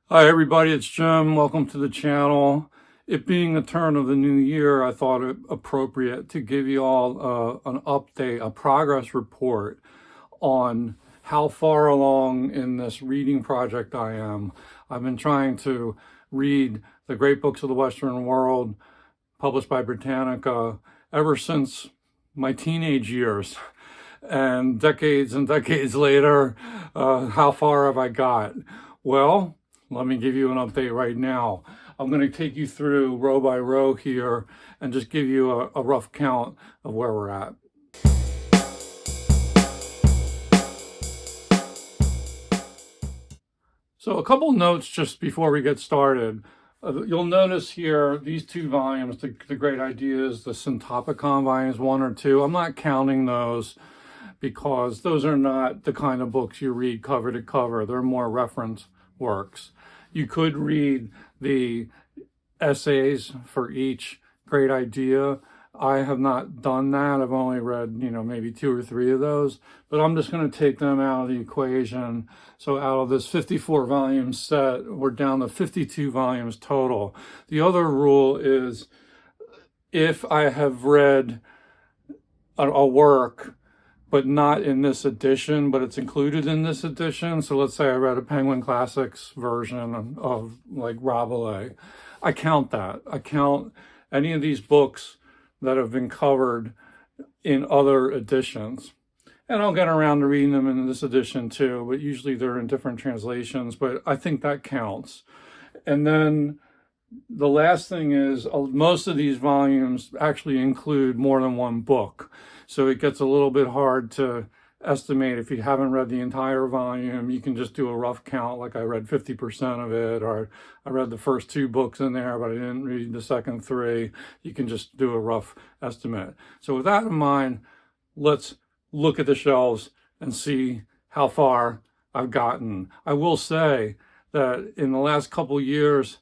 Hi everybody, it's Jim. Welcome to the channel. It being the turn of the new year, I thought it appropriate to give you all an update, a progress report on how far along in this reading project I am. I've been trying to read the great books of the Western world published by Britannica ever since my teenage years. And decades later, how far have I got? Well, let me give you an update right now. I'm going to take you through row by row here and just give you a rough count of where we're at. So a couple notes just before we get started. You'll notice here these two volumes, the Great Ideas, the Syntopicon volumes 1 or 2. I'm not counting those because those are not the kind of books you read cover to cover. They're more reference works. You could read the essays for each great idea. I have not done that. I've only read, maybe 2 or 3 of those, but I'm just going to take them out of the equation. So out of this 54 volume set, we're down to 52 volumes total. The other rule is if I have read a work but not in this edition, but it's included in this edition. So let's say I read a Penguin Classics version of like Rabelais. I count that. I count any of these books that have been covered in other editions. And I'll get around to reading them in this edition too, but usually they're in different translations, but I think that counts. And then the last thing is most of these volumes actually include more than one book. So it gets a little bit hard to estimate. If you haven't read the entire volume, you can just do a rough count, like I read 50% of it, or I read the first 2 books in there, but I didn't read the second 3. You can just do a rough estimate. So with that in mind, let's look at the shelves and see how far I've gotten. I will say that in the last couple years,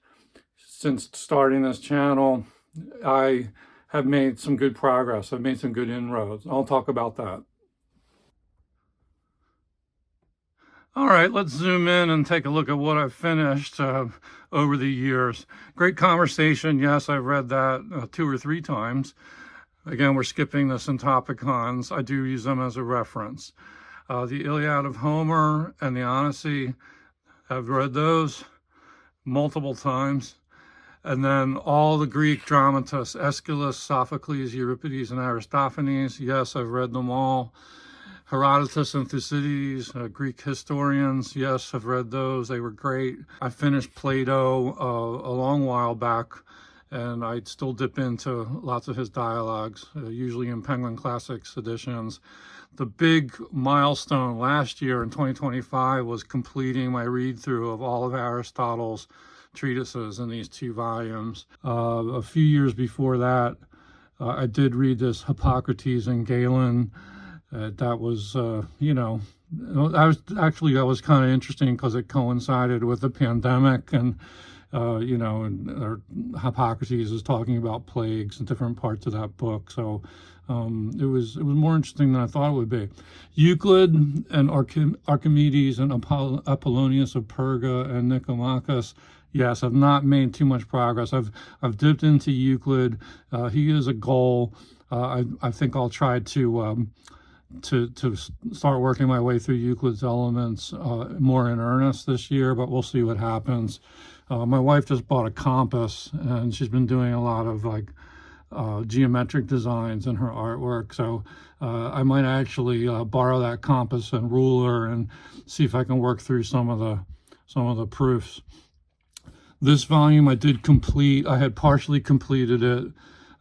since starting this channel, I have made some good progress. I've made some good inroads. I'll talk about that. All right, let's zoom in and take a look at what I've finished over the years. Great Conversation. Yes, I've read that 2 or 3 times. Again, we're skipping the Syntopicons. I do use them as a reference. The Iliad of Homer and the Odyssey, I've read those multiple times. And then all the Greek dramatists, Aeschylus, Sophocles, Euripides, and Aristophanes. Yes, I've read them all. Herodotus and Thucydides, Greek historians. Yes, I've read those. They were great. I finished Plato a long while back, and I still dip into lots of his dialogues, usually in Penguin Classics editions. The big milestone last year in 2025 was completing my read-through of all of Aristotle's treatises in these 2 volumes. A few years before that, I did read this Hippocrates and Galen. That was, that was kind of interesting because it coincided with the pandemic, and Hippocrates is talking about plagues in different parts of that book. So it was more interesting than I thought it would be. Euclid and Archimedes and Apollonius of Perga and Nicomachus. Yes, I've not made too much progress. I've dipped into Euclid. He is a goal. I think I'll try to start working my way through Euclid's Elements more in earnest this year, but we'll see what happens. My wife just bought a compass, and she's been doing a lot of geometric designs in her artwork. So I might actually borrow that compass and ruler and see if I can work through some of the proofs. This volume I did complete. I had partially completed it,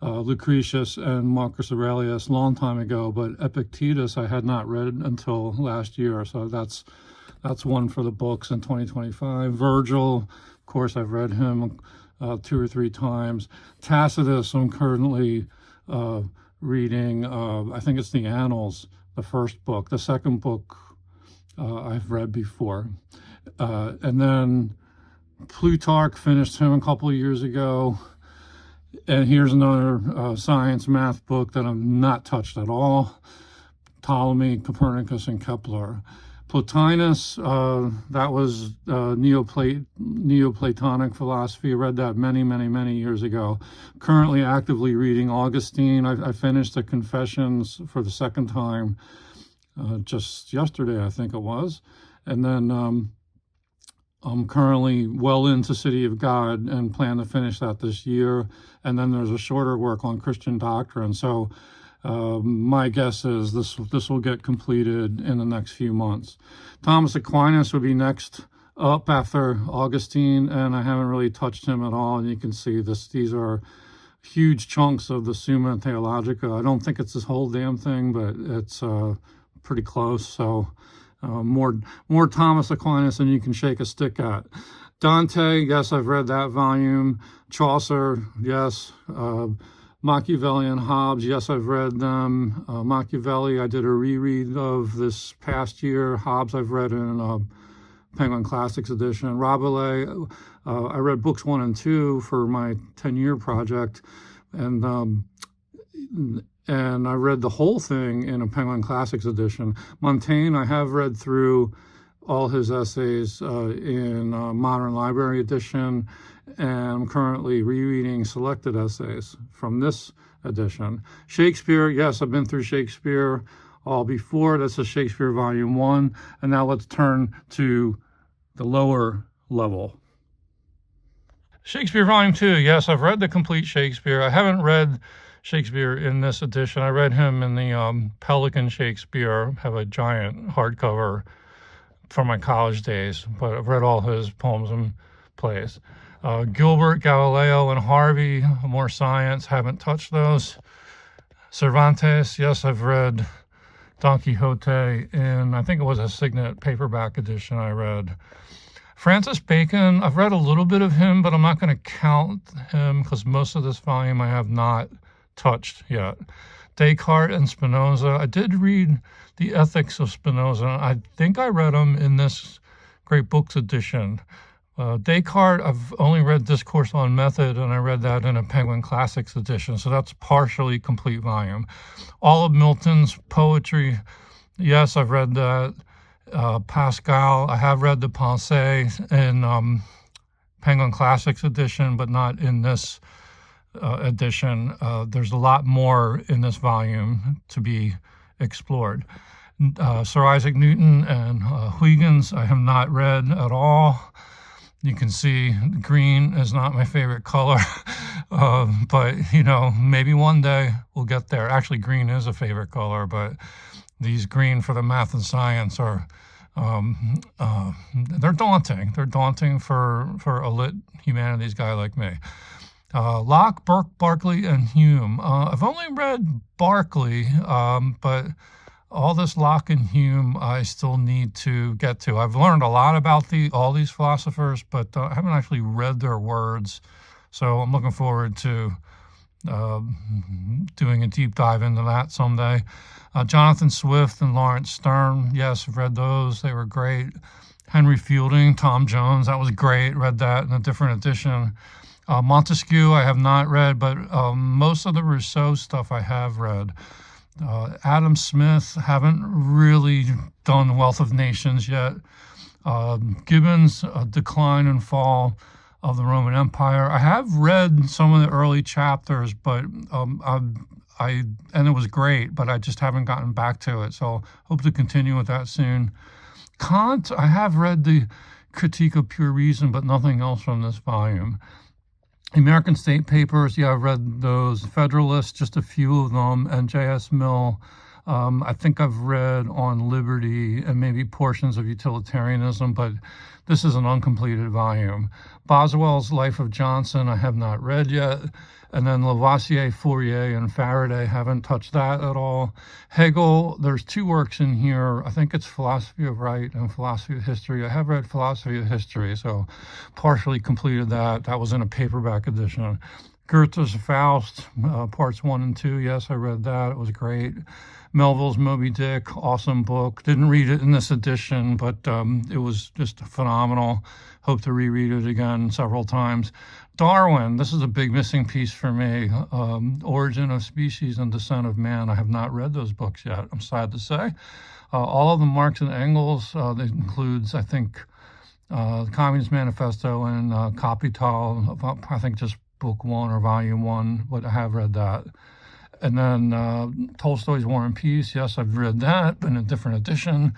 Lucretius and Marcus Aurelius, a long time ago, but Epictetus I had not read until last year. So that's one for the books in 2025. Virgil, of course, I've read him 2 or 3 times. Tacitus, I'm currently reading. I think it's the Annals, the first book. The second book I've read before. And then Plutarch, finished him a couple of years ago. And here's another science math book that I've not touched at all. Ptolemy, Copernicus, and Kepler. Plotinus, that was Neoplatonic philosophy. I read that many years ago. Currently actively reading Augustine. I finished the Confessions for the second time just yesterday, I think it was. And then I'm currently well into City of God and plan to finish that this year. And then there's a shorter work on Christian doctrine. So my guess is this will get completed in the next few months. Thomas Aquinas would be next up after Augustine, and I haven't really touched him at all. And you can see these are huge chunks of the Summa Theologica. I don't think it's this whole damn thing, but it's pretty close. So more Thomas Aquinas than you can shake a stick at. Dante, yes, I've read that volume. Chaucer, yes. Machiavelli and Hobbes, yes, I've read them. Machiavelli, I did a reread of this past year. Hobbes, I've read in Penguin Classics edition. Rabelais, I read books 1 and 2 for my 10-year project, and I read the whole thing in a Penguin Classics edition. Montaigne, I have read through all his essays in Modern Library edition, and I'm currently rereading selected essays from this edition. Shakespeare, yes, I've been through Shakespeare all before. That's a Shakespeare Volume 1, and now let's turn to the lower level. Shakespeare Volume 2, yes, I've read the complete Shakespeare. I haven't read Shakespeare in this edition. I read him in the Pelican Shakespeare, have a giant hardcover from my college days, but I've read all his poems and plays. Gilbert, Galileo, and Harvey, more science, haven't touched those. Cervantes, yes, I've read Don Quixote in, I think it was a Signet paperback edition I read. Francis Bacon, I've read a little bit of him, but I'm not going to count him because most of this volume I have not touched yet. Descartes and Spinoza, I did read The Ethics of Spinoza. I think I read them in this Great Books edition. Descartes, I've only read Discourse on Method, and I read that in a Penguin Classics edition, so that's partially complete volume. All of Milton's poetry, yes, I've read that. Pascal, I have read the Pensée in Penguin Classics edition, but not in this edition. There's a lot more in this volume to be explored. Sir Isaac Newton and Huygens, I have not read at all. You can see green is not my favorite color, but, you know, maybe one day we'll get there. Actually, green is a favorite color, but these green for the math and science are, they're daunting. They're daunting for a lit humanities guy like me. Locke, Burke, Berkeley, and Hume. I've only read Berkeley, but all this Locke and Hume I still need to get to. I've learned a lot about all these philosophers, but I haven't actually read their words. So I'm looking forward to doing a deep dive into that someday. Jonathan Swift and Lawrence Stern, yes, I've read those. They were great. Henry Fielding, Tom Jones, that was great. Read that in a different edition. Montesquieu I have not read, but most of the Rousseau stuff I have read. Adam Smith, haven't really done Wealth of Nations yet. Gibbon's Decline and Fall of the Roman Empire. I have read some of the early chapters, but and it was great, but I just haven't gotten back to it. So hope to continue with that soon. Kant, I have read the Critique of Pure Reason, but nothing else from this volume. American State Papers, yeah, I've read those. Federalists, just a few of them, and J.S. Mill. I think I've read On Liberty and maybe portions of Utilitarianism, but this is an uncompleted volume. Boswell's Life of Johnson, I have not read yet. And then Lavoisier, Fourier, and Faraday, haven't touched that at all. Hegel, there's two works in here. I think it's Philosophy of Right and Philosophy of History. I have read Philosophy of History, so partially completed that. That was in a paperback edition. Goethe's Faust, parts 1 and 2. Yes, I read that. It was great. Melville's Moby Dick, awesome book. Didn't read it in this edition, but it was just phenomenal. Hope to reread it again several times. Darwin, this is a big missing piece for me. Origin of Species and Descent of Man. I have not read those books yet, I'm sad to say. All of the Marx and Engels, that includes, I think, the Communist Manifesto and Capital, I think just book 1 or volume 1, but I have read that. And then Tolstoy's War and Peace. Yes, I've read that in a different edition.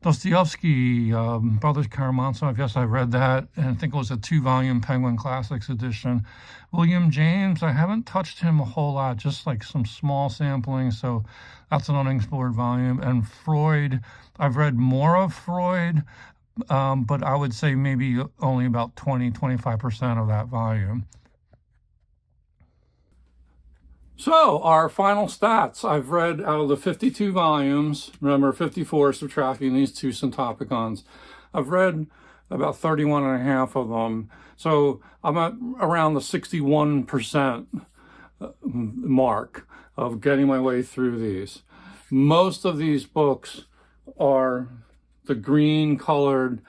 Dostoevsky, Brothers Karamazov. Yes, I've read that. And I think it was a 2-volume Penguin Classics edition. William James, I haven't touched him a whole lot, just like some small sampling. So that's an unexplored volume. And Freud, I've read more of Freud, but I would say maybe only about 20-25% of that volume. So, our final stats. I've read out of the 52 volumes, remember 54 subtracting these 2 syntopicons, I've read about 31 and a half of them. So, I'm at around the 61% mark of getting my way through these. Most of these books are the green colored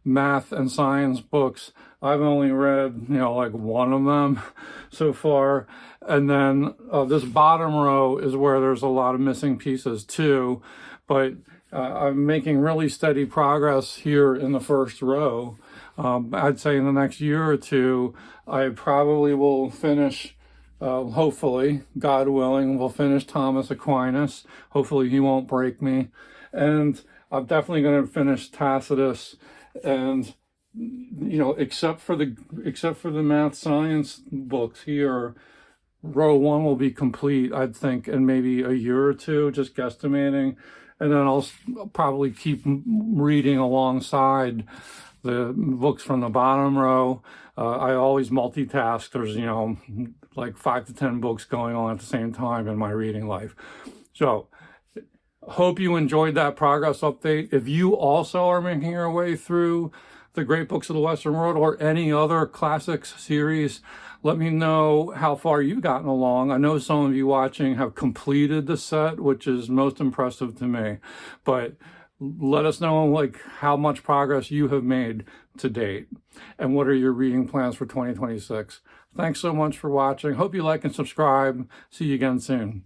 math and science books. I've only read, like 1 of them so far. And then this bottom row is where there's a lot of missing pieces too. But I'm making really steady progress here in the first row. I'd say in the next year or 2, I probably will finish, hopefully, God willing, we'll finish Thomas Aquinas. Hopefully he won't break me. And I'm definitely going to finish Tacitus. And except for the math science books here, row 1 will be complete, I'd think, in maybe a year or 2, just guesstimating. And then I'll probably keep reading alongside the books from the bottom row. I always multitask. There's, like 5 to 10 books going on at the same time in my reading life. So, hope you enjoyed that progress update. If you also are making your way through the great books of the Western world or any other classics series, let me know how far you've gotten along. I know some of you watching have completed the set, which is most impressive to me. But let us know how much progress you have made to date and what are your reading plans for 2026. Thanks so much for watching. Hope you like and subscribe. See you again soon.